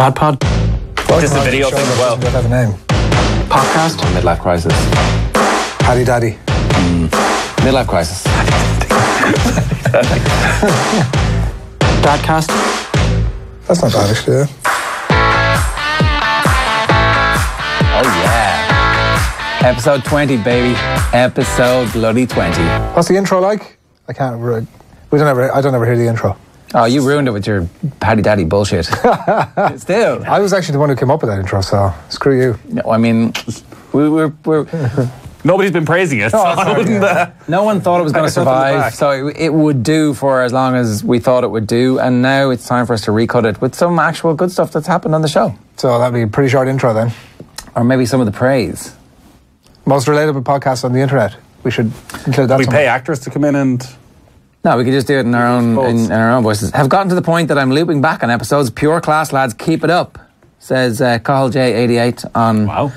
Dad Pod. Just a video thing as well. Have a name. Podcast. Midlife crisis. Paddy Daddy. Midlife crisis. Dadcast. That's not bad, actually, yeah. Oh yeah. Episode 20, baby. Episode bloody 20. What's the intro like? I can't. I don't ever hear the intro. Oh, you ruined it with your Paddy Daddy bullshit. Still. I was actually the one who came up with that intro, so screw you. No, I mean, we're nobody's been praising it. No one thought it was going to survive, so it would do for as long as we thought it would do, and now it's time for us to recut it with some actual good stuff that's happened on the show. So that'd be a pretty short intro then. Or maybe some of the praise. Most relatable podcast on the internet. We should include that. We pay actors to come in and... No, we could just do it in our own voices. Have gotten to the point that I'm looping back on episodes. Pure class, lads. Keep it up, says Cahill J88 on... Wow.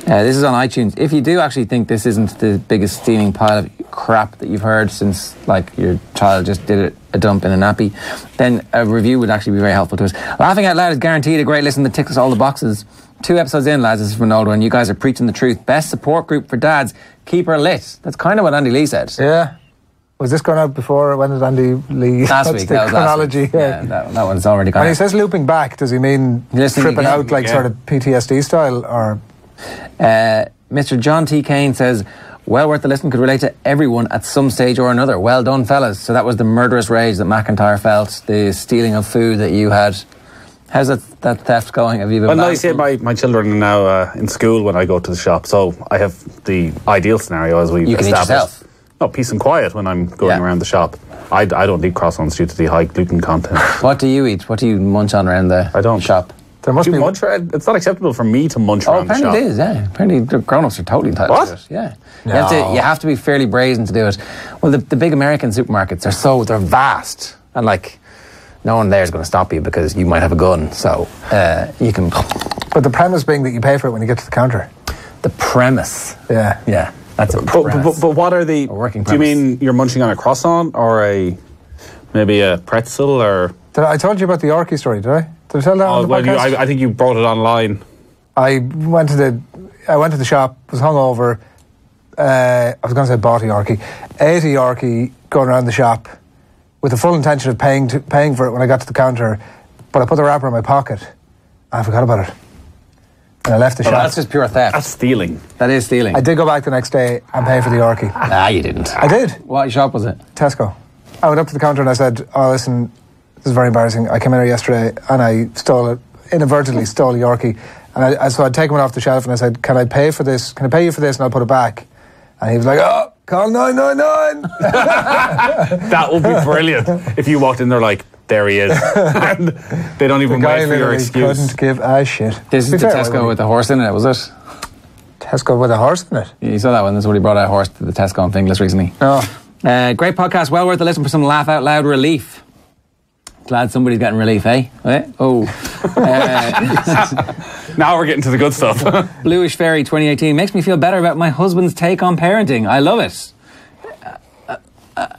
This is on iTunes. If you do actually think this isn't the biggest steaming pile of crap that you've heard since, like, your child just did a dump in a nappy, then a review would actually be very helpful to us. Laughing Out Loud is guaranteed a great listen that ticks all the boxes. 2 episodes in, lads, this is from an old one. You guys are preaching the truth. Best support group for dads. Keep her lit. That's kind of what Andy Lee said. Yeah. Was this going out before? When did Andy Lee... Last week. That was chronology. Last week. Yeah, that one's already gone. When he says looping back, does he mean tripping out like sort of PTSD style, or... Mr. John T. Kane says, well worth the listen, could relate to everyone at some stage or another. Well done, fellas. So that was the murderous rage that McIntyre felt, the stealing of food that you had. How's that theft going? Have you been... Well, no, you see, my children are now in school when I go to the shop, so I have the ideal scenario as we've established. You can eat yourself? No, peace and quiet when I'm going around the shop. I don't eat croissants due to the high gluten content. What do you eat? What do you munch on around the shop? There must be... It's not acceptable for me to munch around the shop. Apparently it is, yeah. Apparently the grown-ups are totally entitled to it. Yeah. No. You have to be fairly brazen to do it. Well, the big American supermarkets they're vast, and like no one there is going to stop you because you might have a gun, so you can... But the premise being that you pay for it when you get to the counter. The premise. Yeah. Yeah, that's a premise. But what are the... working premise. Do you mean you're munching on a croissant or maybe a pretzel or... I told you about the Yorkie story, did I? Did I tell that on the podcast? I think you brought it online. I went to the shop, was hungover. I was going to say bought a Yorkie. Ate a Yorkie going around the shop with the full intention of paying for it when I got to the counter, but I put the wrapper in my pocket and I forgot about it. And I left the shop. That's just pure theft. That's stealing. That is stealing. I did go back the next day and pay for the Yorkie. Nah, you didn't. I did. What shop was it? Tesco. I went up to the counter and I said, oh, listen, this is very embarrassing. I came in here yesterday and I inadvertently stole a Yorkie. And so I'd taken one off the shelf and I said, can I pay for this? Can I pay you for this and I'll put it back? And he was like, oh, call 999. That would be brilliant if you walked in there like, there he is. And they don't even wait for your excuse. Couldn't give a shit. This is the Tesco with the horse in it, was it? Tesco with a horse in it? You saw that one. That's what he brought out a horse to the Tesco in Finglas recently. Oh. Great podcast. Well worth a listen for some laugh out loud relief. Glad somebody's getting relief, eh? Oh. Now we're getting to the good stuff. Bluish Fairy 2018 makes me feel better about my husband's take on parenting. I love it.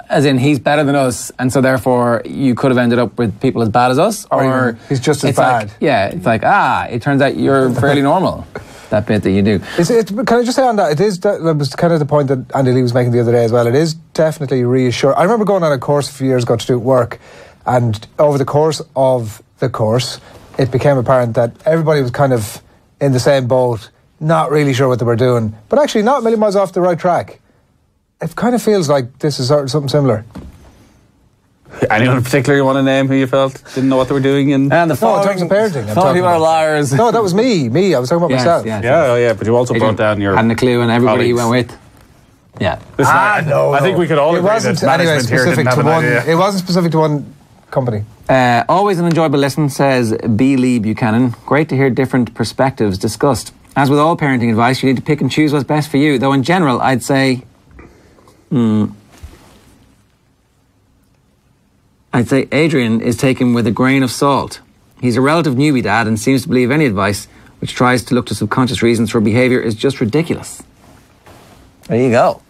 As in, he's better than us, and so therefore you could have ended up with people as bad as us, or he's just as bad. It's like, it turns out you're fairly normal. That bit that you do. Can I just say on that, that was kind of the point that Andy Lee was making the other day as well. It is definitely reassuring. I remember going on a course a few years ago to do work, and over the course of the course, it became apparent that everybody was kind of in the same boat, not really sure what they were doing, but actually not a million miles off the right track. It kind of feels like this is sort of something similar. Anyone in particular you want to name who you felt didn't know what they were doing? In terms of parenting. Thought you were liars. No, that was me. I was talking about myself. Yeah, but you also brought down your... Hadn't a clue, and everybody you went with. Yeah. I think we could all agree that management here didn't have an idea. It wasn't specific to one company. Always an enjoyable listen, says B. Lee Buchanan. Great to hear different perspectives discussed. As with all parenting advice, you need to pick and choose what's best for you. Though in general, I'd say... I'd say Adrian is taken with a grain of salt. He's a relative newbie dad and seems to believe any advice which tries to look to subconscious reasons for behaviour is just ridiculous. There you go.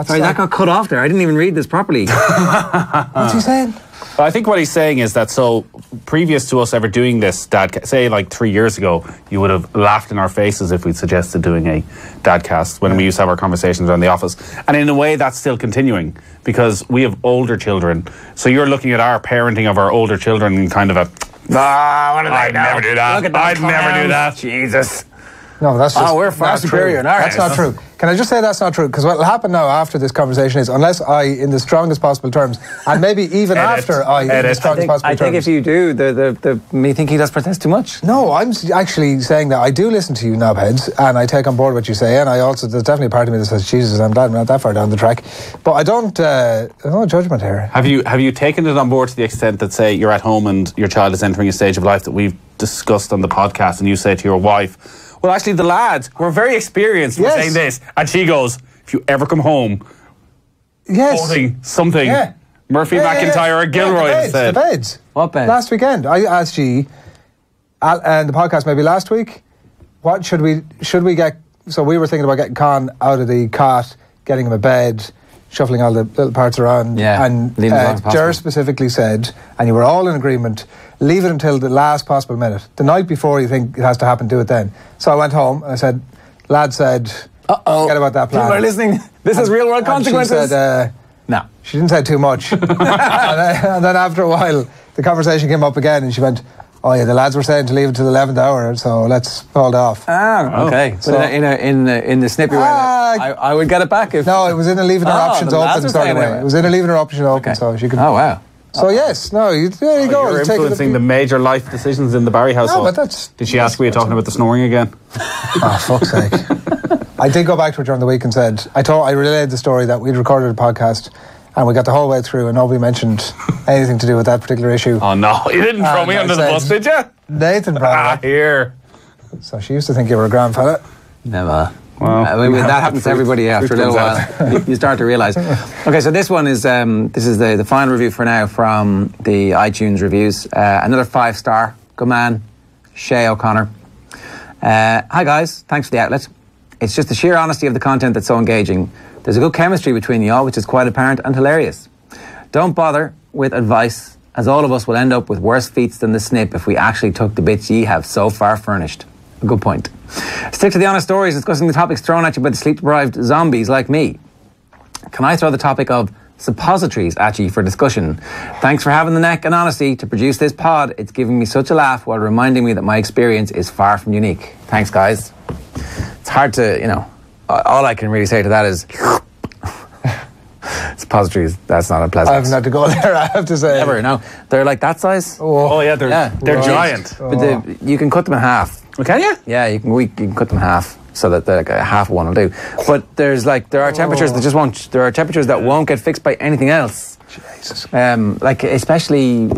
Sorry, that got cut off there. I didn't even read this properly. What's he saying? I think what he's saying is that, so previous to us ever doing this Dadcast, say like 3 years ago, you would have laughed in our faces if we'd suggested doing a Dadcast when we used to have our conversations around the office. And in a way, that's still continuing because we have older children. So you're looking at our parenting of our older children in kind of a, I'd never do that. I'd never do that. Jesus. No, that's just... we're far superior in our That's house. not true. Can I just say that's not true? Because what will happen now after this conversation is, unless I, in the strongest possible terms, and maybe even after in the strongest possible terms... I think if you do, me think he does protest too much. No, I'm actually saying that I do listen to you knobheads, and I take on board what you say, and I also, there's definitely a part of me that says, Jesus, I'm glad I'm not that far down the track. But I don't, no judgment here. Have you taken it on board to the extent that, say, you're at home and your child is entering a stage of life that we've discussed on the podcast, and you say to your wife, well, actually, the lads were very experienced with saying this. And she goes, if you ever come home holding something, Murphy, McIntyre or Gilroy instead. The beds. What beds? Last weekend. I asked G, and the podcast maybe last week, what should we get... So we were thinking about getting Con out of the cot, getting him a bed, shuffling all the little parts around. Yeah, and Ger specifically said, and you were all in agreement, leave it until the last possible minute. The night before you think it has to happen, do it then. So I went home and I said, lad said, forget about that plan. People are listening. This is real world consequences. She said, no. She didn't say too much. and then after a while, the conversation came up again and she went, oh yeah, the lads were saying to leave it till the 11th hour, so let's hold off. Okay. So in the snippy way, I would get it back if... No, it was in a leaving her options open sort of way. It was in a leaving her option open, so she could... Oh, wow. So yes, no, there you go. You're influencing the major life decisions in the Barry household. No, but that's... Did she ask, were you talking about the snoring again? Oh, fuck's sake. I did go back to her during the week and said, I relayed the story that we'd recorded a podcast and we got the whole way through and nobody mentioned anything to do with that particular issue. Oh no, you didn't throw me under the bus, did you? Nathan brought it up. Here. So she used to think you were a grand fella. Never. Well, I mean, that happens to everybody after a little while. You start to realise. Okay, so this one is this is the final review for now from the iTunes reviews. Another 5-star. Good man, Shay O'Connor. Hi guys, thanks for the outlet. It's just the sheer honesty of the content that's so engaging. There's a good chemistry between you all, which is quite apparent and hilarious. Don't bother with advice, as all of us will end up with worse feats than the snip if we actually took the bits ye have so far furnished. A good point. Stick to the honest stories discussing the topics thrown at you by the sleep-deprived zombies like me. Can I throw the topic of suppositories at you for discussion? Thanks for having the neck and honesty to produce this pod. It's giving me such a laugh while reminding me that my experience is far from unique. Thanks, guys. It's hard to, all I can really say to that is suppositories, that's not a pleasant. I haven't had to go there, I have to say. Never, no. They're like that size. Oh yeah, they're giant. But you can cut them in half. Can you? Yeah, you can cut them in half so that like a half of one will do. But there are temperatures that just won't. There are temperatures that won't get fixed by anything else. Jesus. Like especially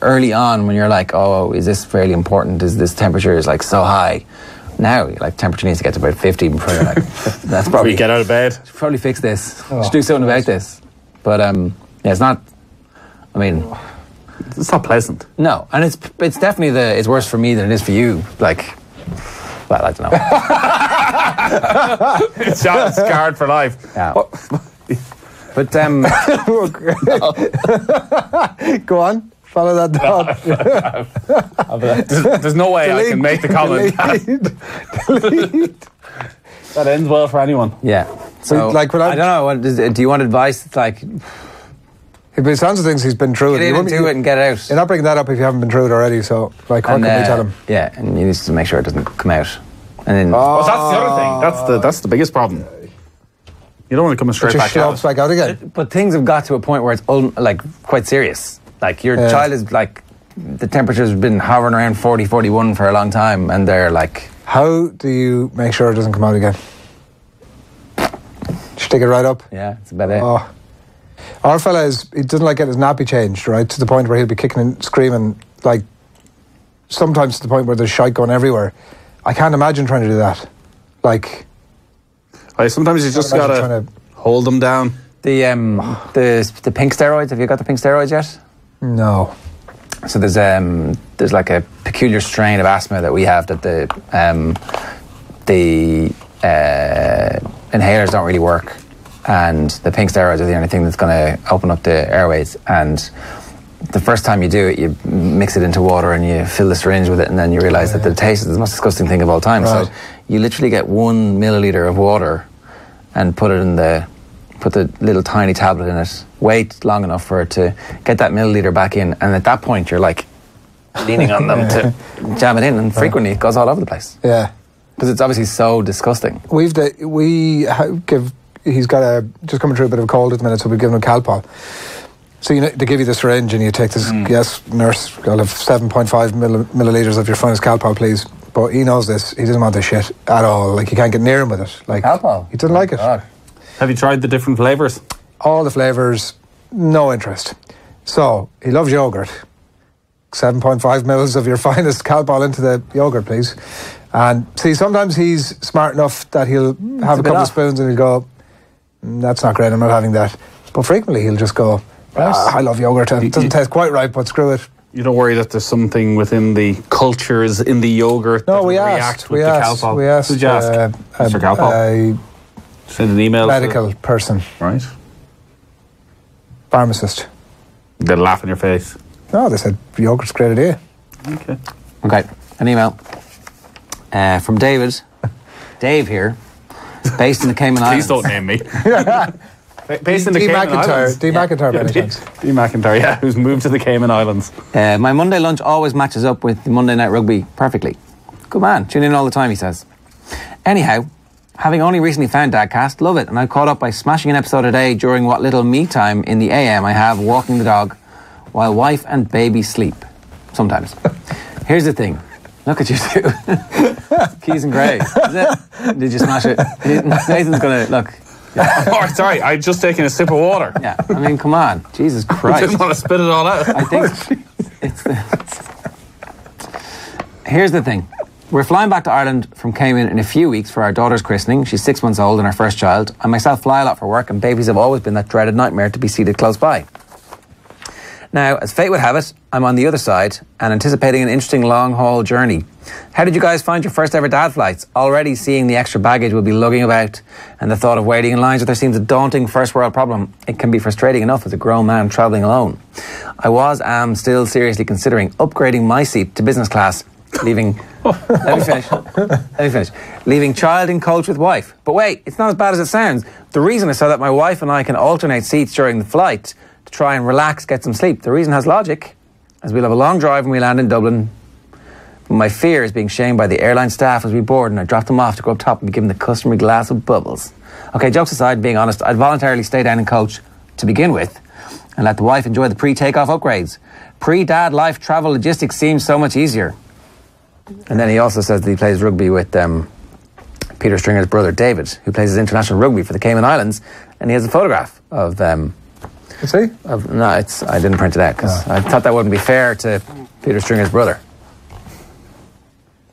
early on when you're like, oh, is this fairly important? Is this temperature is like so high? Now, like temperature needs to get to about 50 before you're like, that's probably. You get out of bed. Probably fix this. Should do something about this. But yeah, it's not. I mean. It's not pleasant. No, and it's definitely it's worse for me than it is for you. Like, well, I don't know. It's scarred for life. Yeah. But go on, follow that thought. There's no way I can make the comment. Delete. That ends well for anyone. Yeah. So like, I don't know. Do you want advice? It's like. It sounds of things he's been through. Get in and do it and get out. You're not bringing that up if you haven't been through it already. So, like, what can we tell him? Yeah, and you need to make sure it doesn't come out. And then, well, that's the other thing. That's the biggest problem. You don't want to come straight back out. Back out again. But things have got to a point where it's like quite serious. Like your child is like the temperature's been hovering around 40, 41 for a long time, and they're like. How do you make sure it doesn't come out again? Stick it right up. Yeah, it's about it. Oh. Our fella he doesn't like getting his nappy changed, right? To the point where he'll be kicking and screaming, like, sometimes to the point where there's shite going everywhere. I can't imagine trying to do that. Like... sometimes you just gotta hold them down. The pink steroids, have you got the pink steroids yet? No. So there's like a peculiar strain of asthma that we have that the inhalers don't really work. and the pink steroids are the only thing that's going to open up the airways. And the first time you do it, you mix it into water and you fill the syringe with it, and then you realise that the taste is the most disgusting thing of all time. Right. So you literally get 1 milliliter of water and put the little tiny tablet in it, wait long enough for it to get that milliliter back in, and at that point you're like leaning on them to jam it in, and frequently it goes all over the place. Yeah. Because it's obviously so disgusting. He's just coming through a bit of a cold at the minute, so we give him Calpol. So they give you the syringe and you take this, yes, nurse, I'll have 7.5 millilitres of your finest Calpol, please. But he knows this, he doesn't want this shit at all. Like, you can't get near him with it. Like, Calpol? He doesn't like it. God. Have you tried the different flavours? All the flavours, no interest. So, he loves yoghurt. 7.5 mils of your finest Calpol into the yoghurt, please. And see, sometimes he's smart enough that he'll have a couple of spoons and he'll go, that's not great, I'm not having that. But frequently he'll just go, I love yoghurt, and it doesn't taste quite right, but screw it. You don't worry that there's something within the cultures in the yoghurt that will react with the Calpol? We asked. Who'd you ask? Mr. Calpol? Send an email. Medical person. Right. Pharmacist. They'll laugh in your face. No, they said yogurt's a great idea. Okay, an email from David. Dave here, based in the Cayman Islands. Please don't name me. Based in the Cayman Islands. D. McIntyre, by any chance. D. McIntyre, yeah, who's moved to the Cayman Islands. My Monday lunch always matches up with the Monday night rugby perfectly. Good man, tune in all the time, he says. Anyhow, having only recently found Dadcast, love it, and I caught up by smashing an episode a day during what little me time in the AM I have walking the dog while wife and baby sleep. Sometimes. Here's the thing. Look at you two. Keys and Grey. Is it? Did you smash it? Nathan's going to... Look. Yeah. Oh, sorry, I'd just taken a sip of water. Yeah, I mean, come on. Jesus Christ. I didn't want to spit it all out. I think it's Here's the thing. We're flying back to Ireland from Cayman in a few weeks for our daughter's christening. She's 6 months old and our first child. I myself fly a lot for work, and babies have always been that dreaded nightmare to be seated close by. Now, as fate would have it, I'm on the other side and anticipating an interesting long-haul journey. How did you guys find your first ever dad flights? Already seeing the extra baggage we'll be lugging about, and the thought of waiting in lines with there seems a daunting first world problem. It can be frustrating enough as a grown man travelling alone. I am still seriously considering upgrading my seat to business class, leaving... Let me finish. Leaving child in coach with wife. But wait, it's not as bad as it sounds. The reason is so that my wife and I can alternate seats during the flight to try and relax, get some sleep. The reason has logic, as we'll have a long drive when we land in Dublin. But my fear is being shamed by the airline staff as we board, and I drop them off to go up top and be given the customary glass of bubbles. Okay, jokes aside, being honest, I'd voluntarily stay down in coach to begin with and let the wife enjoy the pre-takeoff upgrades. Pre-dad life travel logistics seems so much easier. And then he also says that he plays rugby with Peter Stringer's brother David, who plays his international rugby for the Cayman Islands, and he has a photograph of Is he? No, I didn't print it out because I thought that wouldn't be fair to Peter Stringer's brother.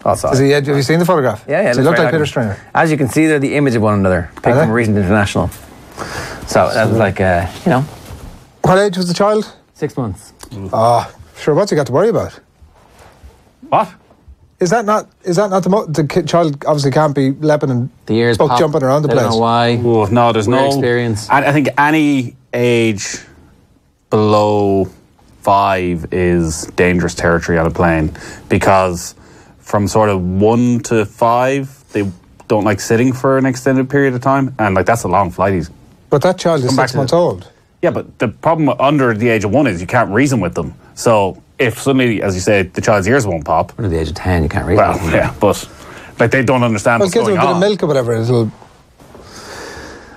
Also, have you seen the photograph? Yeah. Does he look like Peter Stringer? As you can see, they're the image of one another, picked from a recent international. So that was like, What age was the child? 6 months. Sure. What's he got to worry about? What? Is that not the child obviously can't be leaping and the ears buck jumping around the place? I don't know why. Oh, no, there's no experience. I think any age below 5 is dangerous territory on a plane, because from sort of 1 to 5 they don't like sitting for an extended period of time, and like that's a long flight. But that child is 6 months old. Yeah, but the problem under the age of 1 is you can't reason with them. So if suddenly, as you say, the child's ears won't pop. Under the age of 10, you can't reason with them. Yeah, but like they don't understand what's going on. Well, give them a bit of milk or whatever, a little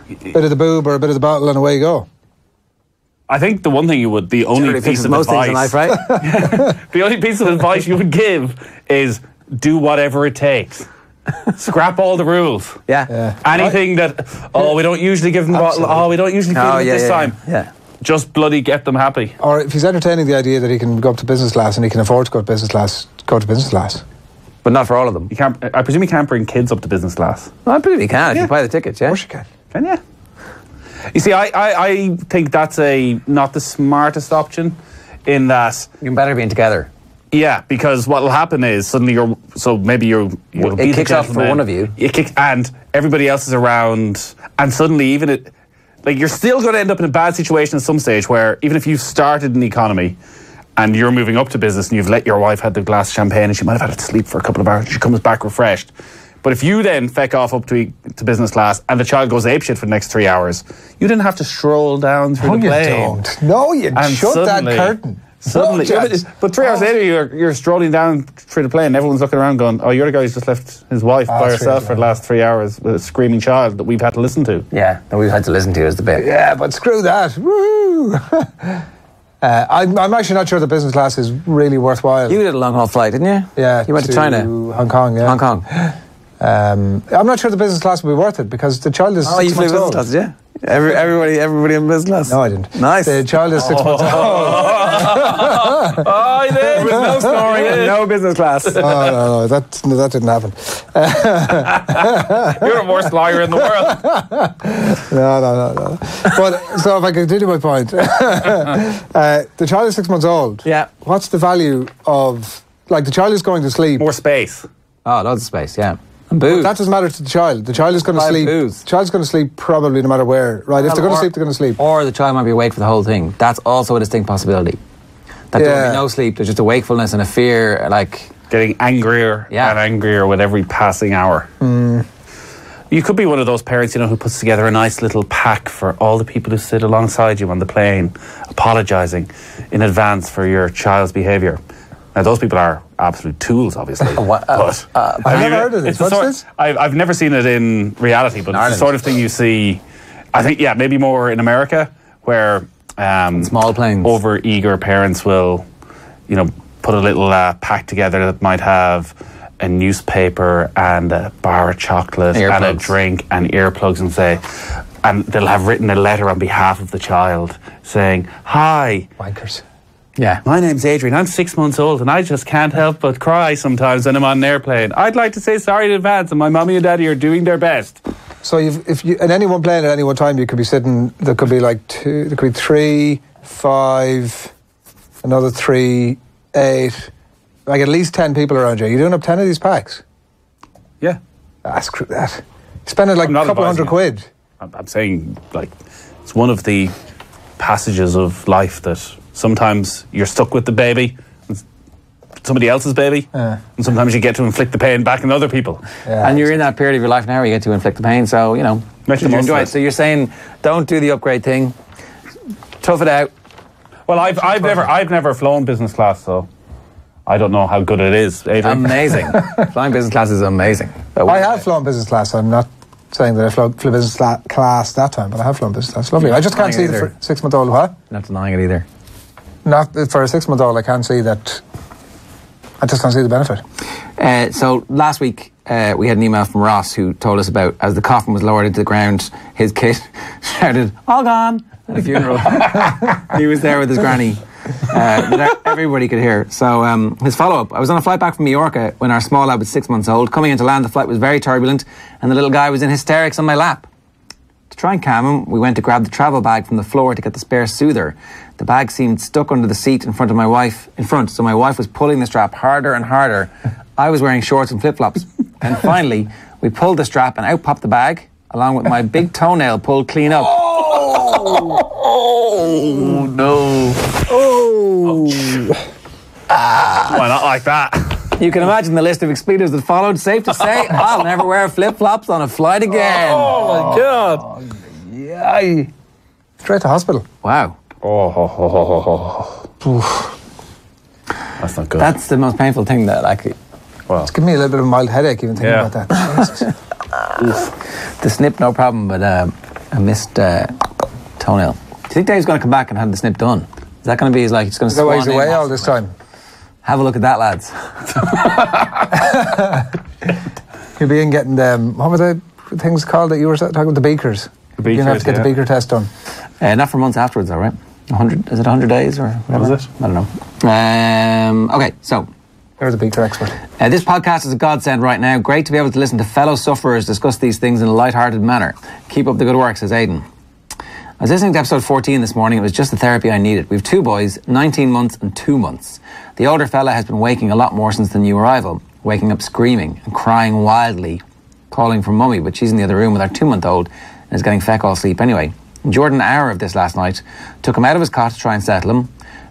bit of the boob or a bit of the bottle, and away you go. I think the only piece of most advice, things in life, right? the only piece of advice you would give is do whatever it takes. Scrap all the rules. Yeah. Anything that, we don't usually give them the bottle, we don't usually feed them this time. Yeah. Just bloody get them happy. Or if he's entertaining the idea that he can go up to business class and he can afford to go to business class, go to business class. But not for all of them. I presume you can't bring kids up to business class. Well, I believe you can if you buy the tickets, yeah? Of course you can. Can you? You see, I think that's not the smartest option, in that you're better being together. Yeah, because what will happen is suddenly you'll it kicks off for one of you. And everybody else is around, and suddenly like you're still going to end up in a bad situation at some stage where even if you've started an economy and you're moving up to business and you've let your wife have the glass of champagne and she might have had to sleep for a couple of hours, she comes back refreshed. But if you then feck off up to business class and the child goes apeshit for the next 3 hours, you didn't have to stroll down through the plane. You don't. No, you shut that curtain. Suddenly, but 3 hours later, you're strolling down through the plane. And everyone's looking around, going, "Oh, you're the guy who's just left his wife by herself for the last 3 hours with a screaming child that we've had to listen to." Yeah, that we've had to listen to is the bit. Yeah, but screw that. Woo! I'm actually not sure the business class is really worthwhile. You did a long haul flight, didn't you? Yeah, you went to China, Hong Kong. Yeah, Hong Kong. I'm not sure the business class will be worth it because the child is 6 months old. Oh, you flew business class, yeah? Everybody in business class? No, I didn't. Nice. The child is 6 months old. Oh, there was no story. No business class. No, that didn't happen. You're the worst liar in the world. No. But, so if I continue my point, the child is 6 months old. Yeah. What's the value of, like, the child is going to sleep. More space. Oh, loads of space, yeah. And booze. But that doesn't matter to the child. The child is going to sleep. Booze. The child's going to sleep probably no matter where, right? If they're going to sleep, they're going to sleep. Or the child might be awake for the whole thing. That's also a distinct possibility. That there will be no sleep. There's just a wakefulness and a fear, like... Getting angrier and angrier with every passing hour. You could be one of those parents, who puts together a nice little pack for all the people who sit alongside you on the plane, apologising in advance for your child's behaviour. Now, those people are absolute tools, obviously. I've never heard of this. What's this? I've never seen it in reality, but it's the sort of thing you see, I think, maybe more in America, where small planes, over-eager parents will, put a little pack together that might have a newspaper and a bar of chocolate and a drink and earplugs and they'll have written a letter on behalf of the child saying, "Hi. Wankers. Yeah. My name's Adrian. I'm 6 months old and I just can't help but cry sometimes when I'm on an airplane. I'd like to say sorry in advance and my mommy and daddy are doing their best." So if you, in any one plane at any one time, you could be sitting, there could be like two, there could be 3, 5, another 3, 8, like at least 10 people around you. You're doing up 10 of these packs? Yeah. Screw that. Spending like a couple £100. I'm saying, like, it's one of the passages of life that sometimes you're stuck with the baby, somebody else's baby, and sometimes you get to inflict the pain back on other people. Yeah, and you're in that period of your life now where you get to inflict the pain, so, make the most enjoy of it. So you're saying, don't do the upgrade thing, tough it out. Well, I've never flown business class, so I don't know how good it is. Adrian. Amazing. Flying business class is amazing. I have flown business class, so I'm not saying that I flew business class that time, but I have flown business class. Lovely. I just can't see the 6-month-old what? Not denying it either. Not for a 6-month-old. I can't see that. I just can't see the benefit. So last week we had an email from Ross who told us about, as the coffin was lowered into the ground, his kid shouted, "All gone!" at a funeral. He was there with his granny. That everybody could hear. So his follow-up: I was on a flight back from Mallorca when our small lad was 6 months old. Coming into land, the flight was very turbulent and the little guy was in hysterics on my lap. To try and calm him, we went to grab the travel bag from the floor to get the spare soother. The bag seemed stuck under the seat in front of my wife, so my wife was pulling the strap harder and harder. I was wearing shorts and flip-flops. And finally, we pulled the strap and out popped the bag, along with my big toenail pulled clean up. Oh no. Why not like that? You can imagine the list of expletives that followed. Safe to say, I'll never wear flip-flops on a flight again. Oh my God. Yeah. Straight to hospital. Wow. That's not good. That's the most painful thing that It's giving me a little bit of a mild headache even thinking about that. The snip, no problem, but a missed toenail. Do you think Dave's going to come back and have the snip done? Is that going to be he's going to Is that why he's away all this time? Have a look at that, lads. He'll be in getting what were the things called that you were talking about, the beakers? You're going to have to get the beaker test done. Not for months afterwards, though, right? 100, is it 100 days or whatever? What is it? I don't know. Okay, so. You're the beaker expert. This podcast is a godsend right now. Great to be able to listen to fellow sufferers discuss these things in a light-hearted manner. Keep up the good work, says Aidan. I was listening to episode 14 this morning. It was just the therapy I needed. We have 2 boys, 19 months and 2 months. The older fella has been waking a lot more since the new arrival, waking up screaming and crying wildly, calling for mummy, but she's in the other room with our 2-month-old and is getting feck all sleep anyway. Endured an hour of this last night. Took him out of his cot to try and settle him.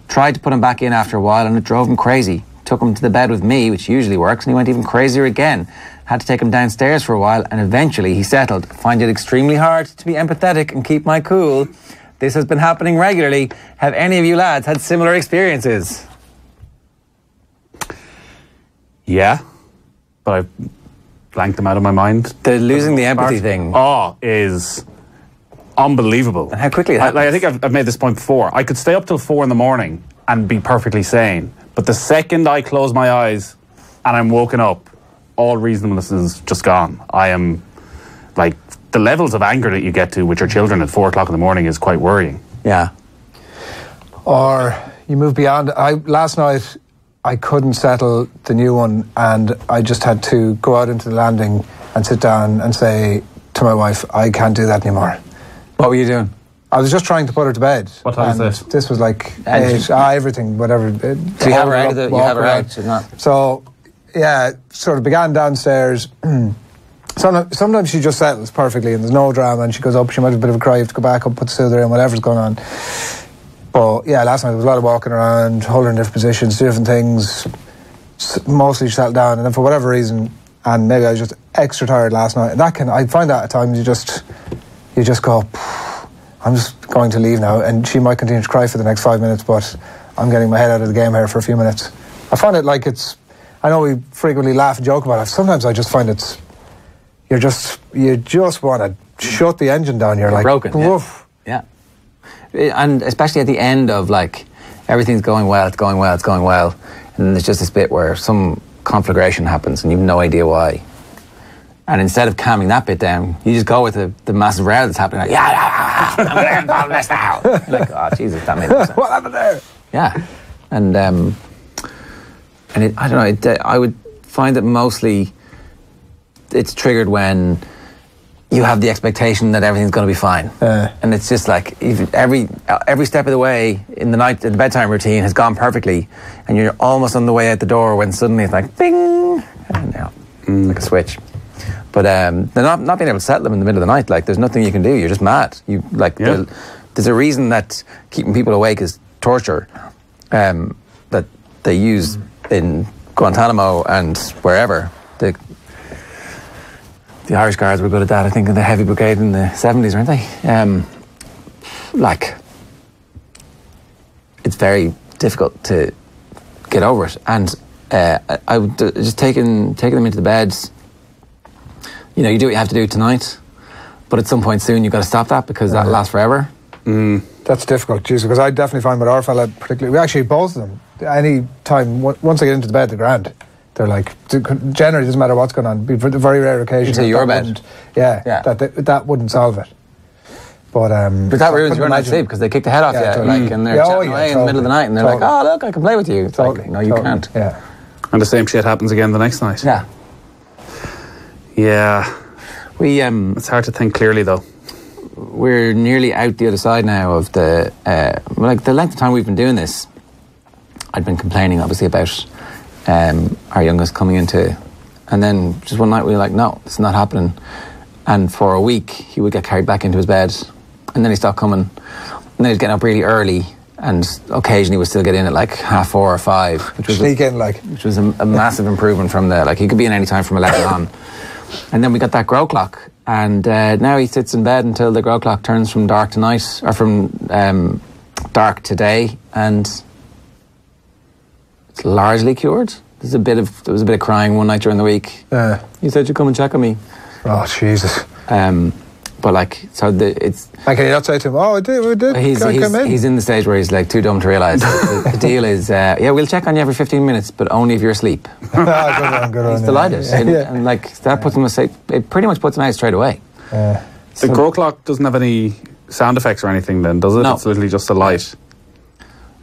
Tried to put him back in after a while and it drove him crazy. Took him to the bed with me, which usually works, and he went even crazier again. Had to take him downstairs for a while and eventually he settled. Find it extremely hard to be empathetic and keep my cool. This has been happening regularly. Have any of you lads had similar experiences? Yeah, but I blanked them out of my mind. The losing the empathy thing. Oh, is unbelievable. And how quickly it happens. I think I've made this point before. I could stay up till 4 a.m. and be perfectly sane. But the second I close my eyes and I'm woken up, all reasonableness is just gone. I am, like, the levels of anger that you get to with your children at 4 o'clock in the morning is quite worrying. Yeah. Or you move beyond. Last night, I couldn't settle the new one and I just had to go out into the landing and sit down and say to my wife, I can't do that anymore. What were you doing? I was just trying to put her to bed. What time is this? This was like 8, everything, whatever. So you have her out? You have her out? She's not. So, yeah, sort of began downstairs. Sometimes she just settles perfectly and there's no drama and she goes up, she might have a bit of a cry, you have to go back up, put the soother in, whatever's going on. But yeah, last night there was a lot of walking around, holding in different positions, different things. Mostly she settled down and then for whatever reason, and maybe I was just extra tired last night. And I find that at times you just go, I'm just going to leave now, and she might continue to cry for the next 5 minutes, but I'm getting my head out of the game here for a few minutes. I find it like I know we frequently laugh and joke about it. Sometimes I just find you just want to shut the engine down. You're like broken. Woof. Yeah. And especially at the end of like everything's going well, it's going well, and then there's just this bit where some conflagration happens and you've no idea why. And instead of calming that bit down, you just go with the massive row that's happening. Like, I'm going to involve this now. You're like, oh, Jesus, that made no sense. What happened there? Yeah. And I don't know, I would find that mostly it's triggered when you have the expectation that everything's going to be fine. And it's just like, every step of the way in the night, the bedtime routine has gone perfectly, and you're almost on the way out the door when suddenly it's like, bing, and now, like a switch. But they're not being able to settle them in the middle of the night. Like, there's nothing you can do. You're just mad. There's a reason that keeping people awake is torture. That they use in Guantanamo and wherever. The Irish Guards were good at that. I think in the Heavy Brigade in the 70s, weren't they? Like, it's very difficult to get over it. And I would just taking them into the beds. You know, you do what you have to do tonight, but at some point soon you've got to stop that because that'll last forever. That's difficult, Jesus, because I definitely find with our fella particularly, we actually both of them, any time, once they get into the bed, they're grand. They're like, generally doesn't matter what's going on, for the very rare occasion. Into your bed. That wouldn't solve it. But that ruins your night's sleep because they kick the head off you, totally. like, and they're chatting away in the middle of the night and they're like, oh, look, I can play with you. It's like, no, you can't. Yeah. And the same shit happens again the next night. Yeah. Yeah. It's hard to think clearly, though. We're nearly out the other side now of the length of time we've been doing this. I'd been complaining, obviously, about our youngest coming into, and then just one night we were like, no, it's not happening. And for a week, he would get carried back into his bed, and then he stopped coming. And then he was getting up really early, and occasionally would still get in at like 4:30 or 5, which was which was a massive improvement from he could be in any time from 11 on. And then we got that grow clock, and now he sits in bed until the grow clock turns from dark to night, or from dark to day, and it's largely cured. There was a bit of crying one night during the week. He said you'd come and check on me. Oh, Jesus. But like, so it's. And can you not say to him, "Oh, we did. Come in"? He's in the stage where he's like too dumb to realise. The deal is, we'll check on you every 15 minutes, but only if you're asleep. Good on. He's delighted, and like that puts him aside. It pretty much puts him out straight away. The grow clock doesn't have any sound effects or anything, then, does it? No. It's literally just a light.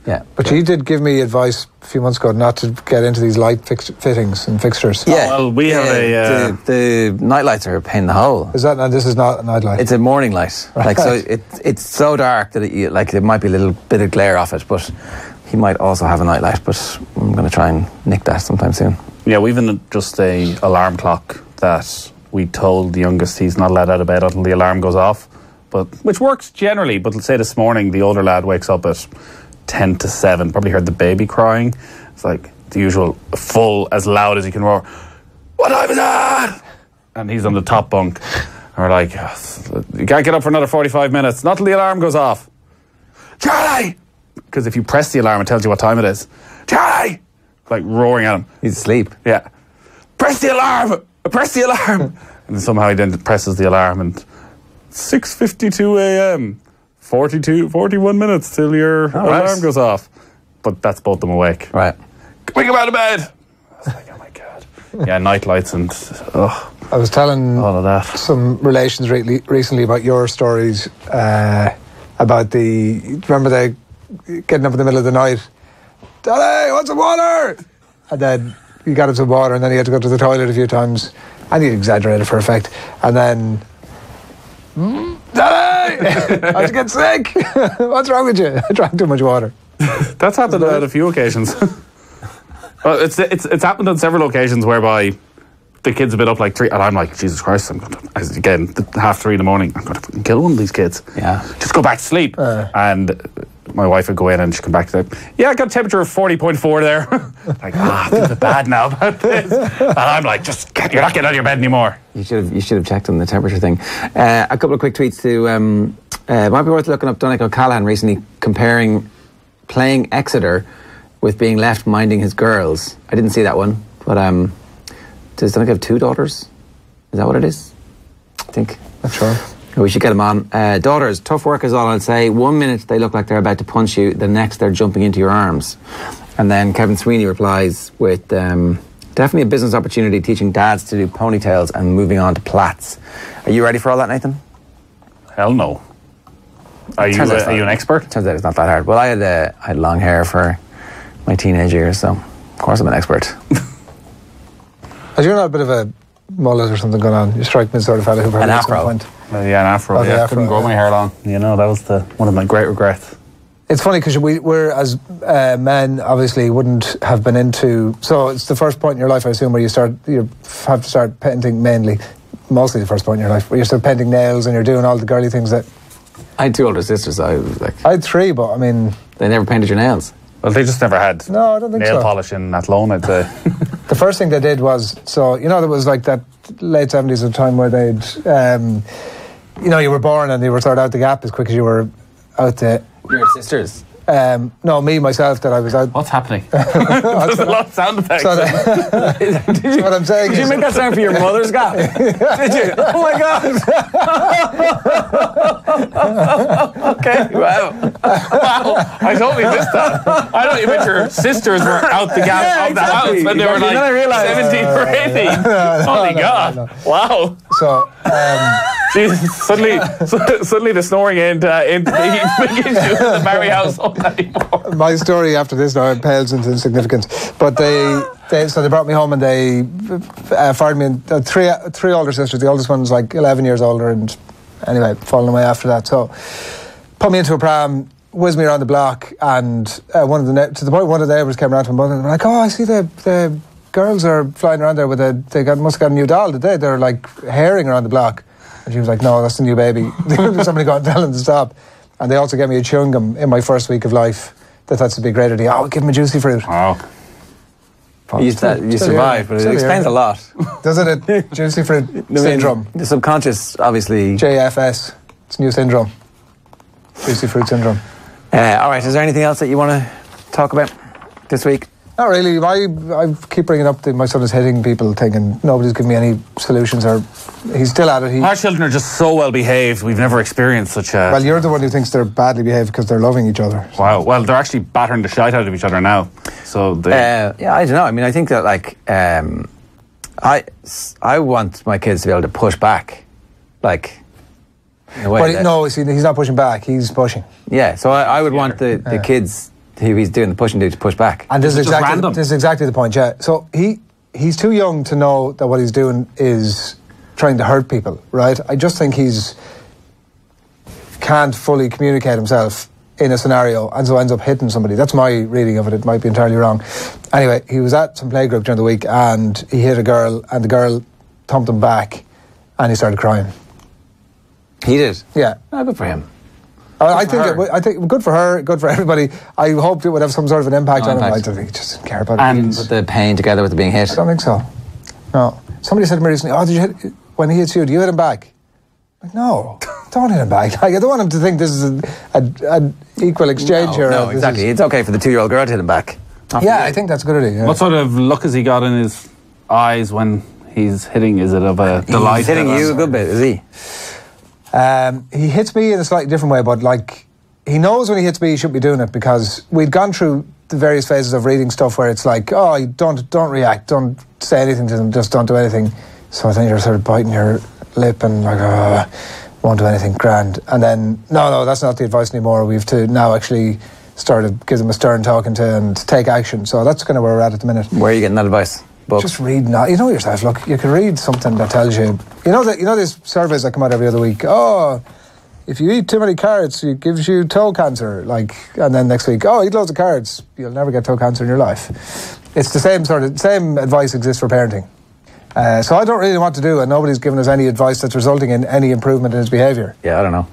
Yeah, but you did give me advice a few months ago not to get into these light fittings and fixtures. Yeah, well, we have the night lights are a pain in the hole. Is that? And this is not a night light. It's a morning light. Like, so it's so dark that it might be a little bit of glare off it, but he might also have a night light. But I'm going to try and nick that sometime soon. Yeah, we've just a alarm clock that we told the youngest he's not allowed out of bed until the alarm goes off. but which works generally. But let's say this morning, the older lad wakes up at 10 to 7, probably heard the baby crying. It's like the usual full, as loud as he can roar, "What time is that?" And he's on the top bunk. And we're like, "You can't get up for another 45 minutes, not till the alarm goes off." "Charlie!" Because if you press the alarm, it tells you what time it is. "Charlie!" Like roaring at him. He's asleep. Yeah. "Press the alarm! Press the alarm!" And then somehow he then presses the alarm, and 6:52 a.m. 41 minutes till your alarm goes off. But that's both them awake. Right. "Quick, come out of bed!" I was like, oh my God. Yeah, night lights and I was telling all of that. some relations recently about your stories, about remember they getting up in the middle of the night, "Daddy, want some water?" And then you got him some water, and then he had to go to the toilet a few times, and he exaggerated for effect, and then, "Daddy, how'd you get sick? What's wrong with you?" "I drank too much water." That's happened on a few occasions. Well, it's happened on several occasions whereby the kids have been up like 3, and I'm like, Jesus Christ, I'm going to, again, 2:30 in the morning, I'm going to fucking kill one of these kids. Yeah. Just go back to sleep. And my wife would go in and she'd come back to "Yeah, I got a temperature of 40.4 there." Like, I feel bad now about this. And I'm like, you're not getting out of your bed anymore. You should have checked on the temperature thing. A couple of quick tweets to might be worth looking up. Donnacha O'Callaghan recently comparing playing Exeter with being left minding his girls. I didn't see that one, but does Donnacha have 2 daughters? Is that what it is? I think. Not sure. We should get them on. Daughters, tough work is all I'll say. 1 minute they look like they're about to punch you, the next they're jumping into your arms. And then Kevin Sweeney replies with, definitely a business opportunity teaching dads to do ponytails and moving on to plaits. Are you ready for all that, Nathan? Hell no. Are you an expert? Turns out it's not that hard. Well, I had long hair for my teenage years, so of course I'm an expert. Has you not a bit of a mullet or something going on? You strike me as sort of fella who probably An at some afro. point. Yeah, an afro. Oh, Yeah, afro, couldn't grow my hair long. You know, that was one of my great regrets. It's funny because we're as men obviously wouldn't have been into. So it's the first point in your life, I assume, where you have to start painting mainly. Mostly the first point in your life where you start painting nails and you're doing all the girly things that. I had 2 older sisters. So I had 3, but I mean. They never painted your nails. Well, they just never had No, I don't think nail so. polish in Athlone, I'd say. The first thing they did was, so, there was like that late 70s, a time where they'd, you were born and you were sort of out the gap as quick as you were out the. Your sisters? No, me, myself, that I was out. What's happening? There's a lot of sound effects. So that's what I'm saying. Did you make that sound for your mother's gap? Did you? Oh my God. Okay, wow. Wow, I totally missed that. I thought you meant your sisters were out the gap of the house when they were like 17 or 18. Holy God. No. Wow. So, Jesus, suddenly the snoring ain't begins to the Barry household anymore. my story after this now pales into insignificance. But so they brought me home and they fired me. Three older sisters. The oldest one's like 11 years older, and anyway, falling away after that. So put me into a pram, whizzed me around the block, and to the point one of the neighbours came around to my mother and were like, "Oh, I see the girls are flying around there with must have got a new doll, did they? They're like herring around the block." And she was like, "No, that's the new baby." Somebody got and tell them to stop. And they also gave me a chewing gum in my first week of life. That's a big great idea. Oh, give them a juicy fruit. Wow. You survived, but it explains a lot. Doesn't it? Juicy fruit syndrome. The subconscious, obviously. JFS. It's a new syndrome. Juicy fruit syndrome. All right, is there anything else that you want to talk about this week? Not really. I keep bringing up my son is hitting people thing, and nobody's giving me any solutions, or he's still at it. Our children are just so well behaved. We've never experienced such a... Well, you're the one who thinks they're badly behaved because they're loving each other. Wow. Well, they're actually battering the shite out of each other now. So they... Yeah, I don't know. I mean, I think that I want my kids to be able to push back, like. In a way But he's not pushing back. He's pushing. Yeah, so I would want the kids who he's doing the pushing to push back. And this is random. exactly the point. Yeah. So he's too young to know that what he's doing is trying to hurt people, right? I just think can't fully communicate himself in a scenario, and so ends up hitting somebody. That's my reading of it. It might be entirely wrong. Anyway, he was at some playgroup during the week, and he hit a girl, and the girl thumped him back, and he started crying. He did. Yeah. Oh, good for him. I think good for her, good for everybody. I hoped it would have some sort of an impact on him. I don't think he just didn't care about it. And put the pain together with the being hit. I don't think so. No. Somebody said to me recently, "Oh, did you hit when he hits you? Do you hit him back?" Like, no, don't hit him back. Like, I don't want him to think this is an equal exchange here. No, exactly. It's okay for the 2-year-old girl to hit him back. Yeah, I think that's a good idea. Yeah. What sort of look has he got in his eyes when he's hitting? Is it of a delight? He's hitting you a good bit, is he? He hits me in a slightly different way, but like he knows when he hits me, he shouldn't be doing it because we'd gone through the various phases of reading stuff where it's like, oh, you don't react, don't say anything to them, just don't do anything. So then you're sort of biting your lip and like, won't do anything, grand. And then, no, that's not the advice anymore. We have to now actually start to give them a stern talking to and take action. So that's kind of where we're at the minute. Where are you getting that advice? Books? Just read. You know yourself. Look, you can read something that tells you. You know these surveys that come out every other week. Oh, if you eat too many carrots, it gives you toe cancer. Like, and then next week, oh, eat loads of carrots, you'll never get toe cancer in your life. It's the same advice exists for parenting. So I don't really know what to do, and nobody's given us any advice that's resulting in any improvement in his behaviour. Yeah, I don't know.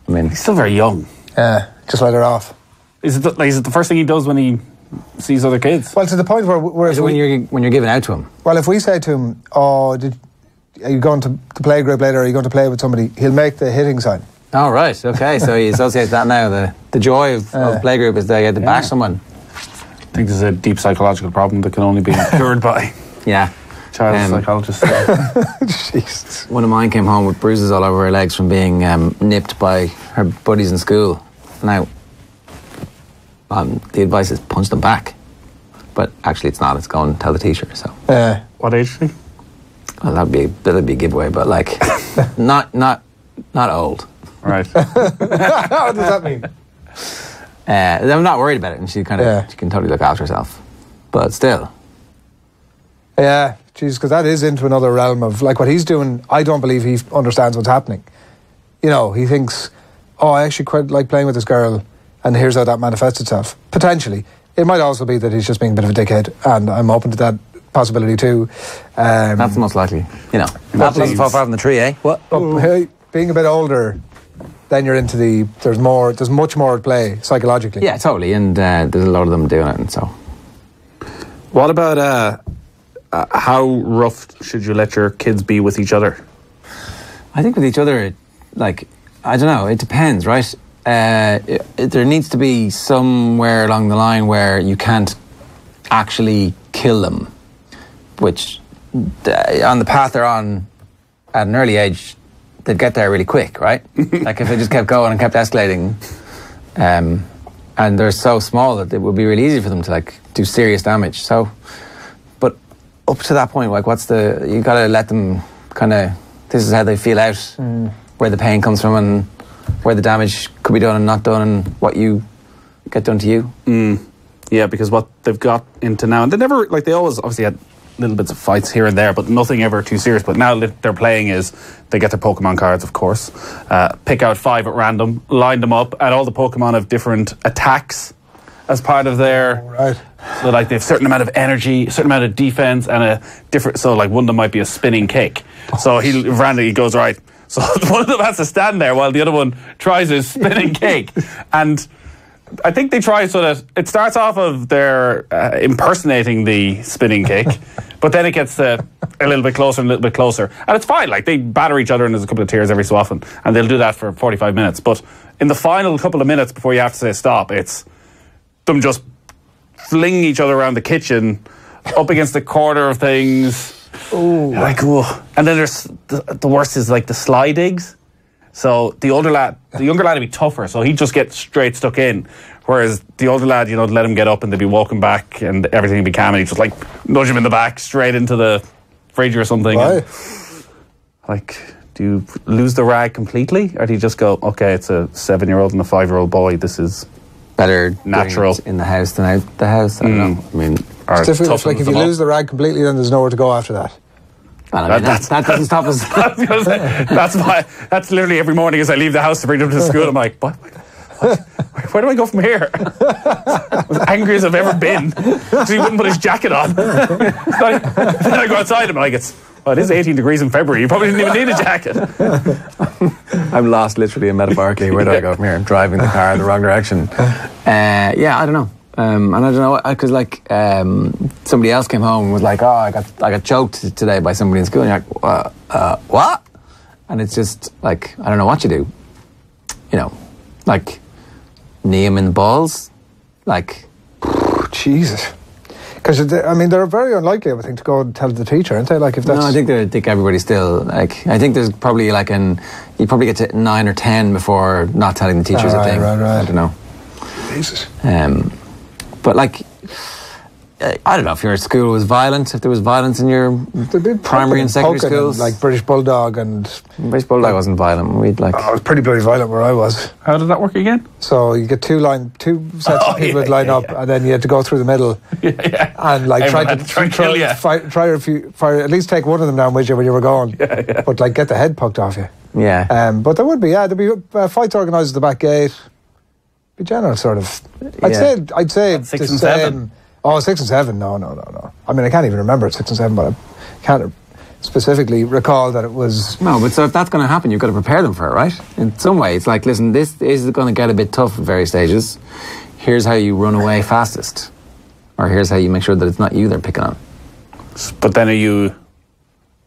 I mean, He's still very young. Just let her off. Is it the first thing he does when he sees other kids? Well, to the point where is it when you're giving out to him? Well, if we say to him, "Oh, are you going to the play group later? Are you going to play with somebody?" He'll make the hitting sign. Oh, right. Okay, so he associates that now. The joy of playgroup is they get to bash someone. I think there's a deep psychological problem that can only be cured by child psychologists. Jesus. One of mine came home with bruises all over her legs from being nipped by her buddies in school. Now, the advice is punch them back. But actually it's not. It's go and tell the teacher. So. What age is he? Well, that'd be a giveaway, but like, not old. Right. What does that mean? I'm not worried about it, and she can totally look after herself. But still. Yeah, geez, because that is into another realm of like what he's doing. I don't believe he understands what's happening. You know, he thinks, oh, I actually quite like playing with this girl, and here's how that manifests itself. Potentially. It might also be that he's just being a bit of a dickhead, and I'm open to that possibility too. That's the most likely. You know, that doesn't fall far from the tree, eh? What? But hey, being a bit older, then you're into there's much more at play psychologically. Yeah, totally, and there's a lot of them doing it, and so. What about how rough should you let your kids be with each other? I think with each other, like, I don't know, it depends, right? There needs to be somewhere along the line where you can't actually kill them, which on the path they're on at an early age, they'd get there really quick, right? Like if they just kept going and kept escalating, and they're so small that it would be really easy for them to like do serious damage. So, but up to that point, like you gotta let them kind of, this is how they feel out, where the pain comes from and where the damage could be done and not done and what you get done to you. Yeah, because what they've got into now, and they always obviously had little bits of fights here and there, but nothing ever too serious. But now they're playing is they get their Pokemon cards, of course, pick out 5 at random, line them up, and all the Pokemon have different attacks as part of their... Right. So like they have a certain amount of energy, a certain amount of defense, and a different... So like one of them might be a spinning kick. So he randomly goes, right, so one of them has to stand there while the other one tries his spinning kick. And I think they try so that it starts off of their impersonating the spinning kick, but then it gets a little bit closer and a little bit closer. And it's fine, like they batter each other and there's a couple of tears every so often, and they'll do that for 45 minutes. But in the final couple of minutes before you have to say stop, it's them just flinging each other around the kitchen, up against the corner of things. Ooh. Like, oh. And then there's the worst is like the sly digs. So the younger lad would be tougher, so he'd just get straight stuck in. Whereas the older lad, let him get up and they'd be walking back and everything would be calm, and he'd just like nudge him in the back straight into the fridge or something. Right. And, like, do you lose the rag completely, or do you just go, okay, it's a 7-year-old and a 5-year-old boy, this is better natural in the house than out the house? I don't know. I mean, it's difficult. Like if you lose the rag completely, then there's nowhere to go after that. Well, I mean, that doesn't stop us. That's literally every morning as I leave the house to bring them to school. I'm like, what? Where do I go from here? As angry as I've ever been, because he wouldn't put his jacket on. Then I go outside and I'm like, it's Well, it is 18 degrees in February. You probably didn't even need a jacket. I'm lost literally and metaphorically. Where do I go from here? I'm driving the car in the wrong direction. Yeah, I don't know. And I don't know, because somebody else came home and was like, oh, I got choked today by somebody in school. And you're like, what? And it's just like, I don't know what you do. You know, like, knee him in the balls. Like, Jesus. Because, I mean, they're very unlikely, I think, to go and tell the teacher, aren't they? Like, if that's... No, I think everybody's still, like, I think there's probably like you probably get to 9 or 10 before not telling the teachers a thing. Right. I don't know. Jesus. But like, I don't know if your school was violent, if there was violence in your primary and secondary schools. Like British Bulldog and... British Bulldog wasn't violent. We'd like... Oh, it was pretty bloody violent where I was. How did that work again? So you get two sets of people would line up, and then you had to go through the middle. And like try to kill you. Fire, at least take one of them down with you when you were going. But like get the head poked off you. Yeah. But there would be, there'd be fights organised at the back gate. Be general sort of. I'd say 6 and 7. Oh, 6 and 7. No. I mean, I can't even remember 6 and 7, but I can't specifically recall that it was. No, but so if that's going to happen, you've got to prepare them for it, right? In some way, it's like, listen, this is going to get a bit tough at various stages. Here's how you run away fastest, or here's how you make sure that it's not you they're picking on. But then, are you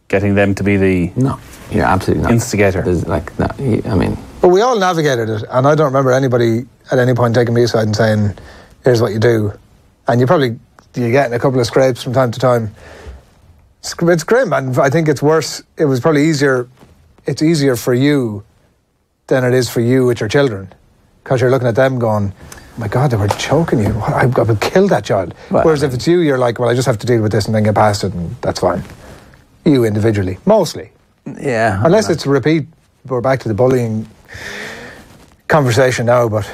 getting them to be the? No, you're absolutely not. Instigator. Like, no, I mean. But we all navigated it, and I don't remember anybody at any point taking me aside and saying, "Here's what you do." And you get in a couple of scrapes from time to time. It's grim, and I think it's worse. It was probably easier. It's easier for you than it is for you with your children, because you're looking at them going, oh "My God, they were choking you. I would kill that child." Well, whereas if it's you, you're like, "Well, I just have to deal with this and then get past it, and that's fine." You individually, mostly. Yeah. Unless it's a repeat. We're back to the bullying conversation now, but.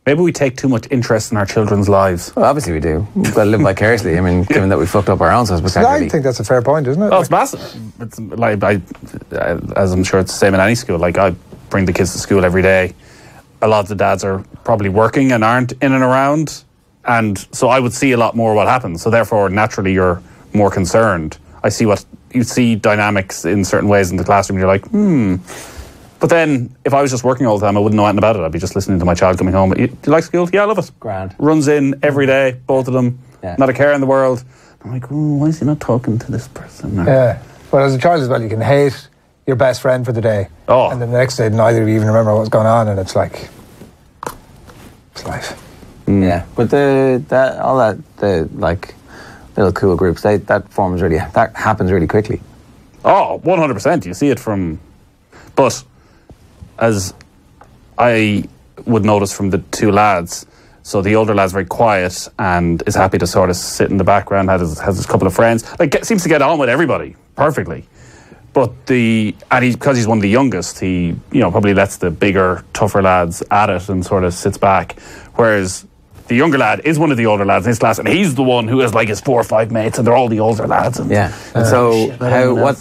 Maybe we take too much interest in our children's lives. Well, obviously we do. We've got to live vicariously. I mean, given that we fucked up our own, so we can't I think that's a fair point, isn't it? Oh, it's massive. It's like as I'm sure it's the same in any school. Like I bring the kids to school every day. A lot of the dads are probably working and aren't in and around, and so I would see a lot more what happens. So therefore, naturally, you're more concerned. I see what you see dynamics in certain ways in the classroom. You're like, But then, if I was just working all the time, I wouldn't know anything about it. I'd be just listening to my child coming home. Do you like school? Yeah, I love it. Grand. Runs in every day, both of them. Yeah. Not a care in the world. I'm like, why is he not talking to this person? Yeah. But as a child as well, you can hate your best friend for the day. Oh. And then the next day, neither of you even remember what's going on, and it's like, it's life. Yeah. But the little cool groups, that happens really quickly. Oh, 100%. You see it from... But... as I would notice from the two lads, so the older lad's very quiet and is happy to sort of sit in the background, has his couple of friends, seems to get on with everybody perfectly. But because he's one of the youngest, he probably lets the bigger, tougher lads at it and sort of sits back. Whereas the younger lad is one of the older lads in his class, and he's the one who has like his 4 or 5 mates, and they're all the older lads. And so,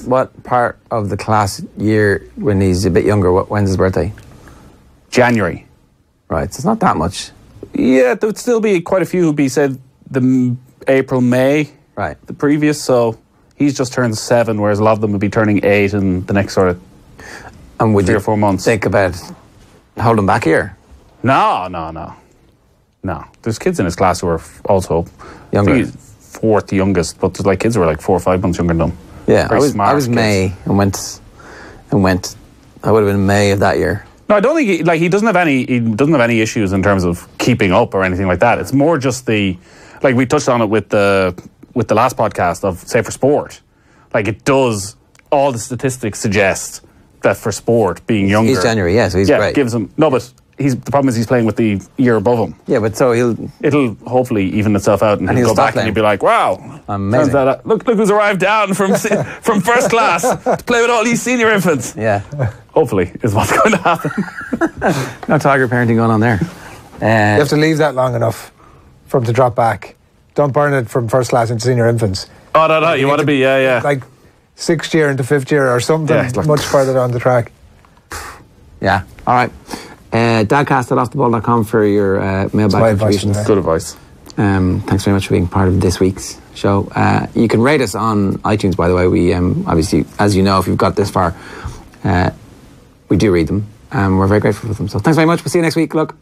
what part of the class year when he's a bit younger? When's his birthday? January. Right, so it's not that much. Yeah, there would still be quite a few who'd be said the April, May. Right. The previous, so he's just turned 7, whereas a lot of them would be turning 8 in the next sort of 3 or 4 months. Think about holding back here? No. There's kids in his class who are also younger. I think he's 4th youngest, but there's like kids who are like 4 or 5 months younger than him. Yeah, I was May and went. I would have been May of that year. No, I don't think he doesn't have any issues in terms of keeping up or anything like that. It's more just we touched on it with the last podcast of, say, for sport. Like, it does, all the statistics suggest that for sport, being younger... He's January, yeah, so he's great. Gives him... No, but the problem is he's playing with the year above him. Yeah, but so it'll hopefully even itself out, and he'll go back playing. And he'll be like, wow, amazing. Look who's arrived down from first class to play with all these senior infants. Yeah. Hopefully, is what's going to happen. No tiger parenting going on there. You have to leave that long enough for him to drop back. Don't burn it from first class into senior infants. Oh, no, you want to be, like 6th year into 5th year or something, much further down the track. Yeah, all right. Dadcast@offtheball.com for your mailbag contributions. Good advice. Thanks very much for being part of this week's show. You can rate us on iTunes, by the way. We obviously, as you know, if you've got this far, we do read them, and we're very grateful for them. So thanks very much. We'll see you next week. Look.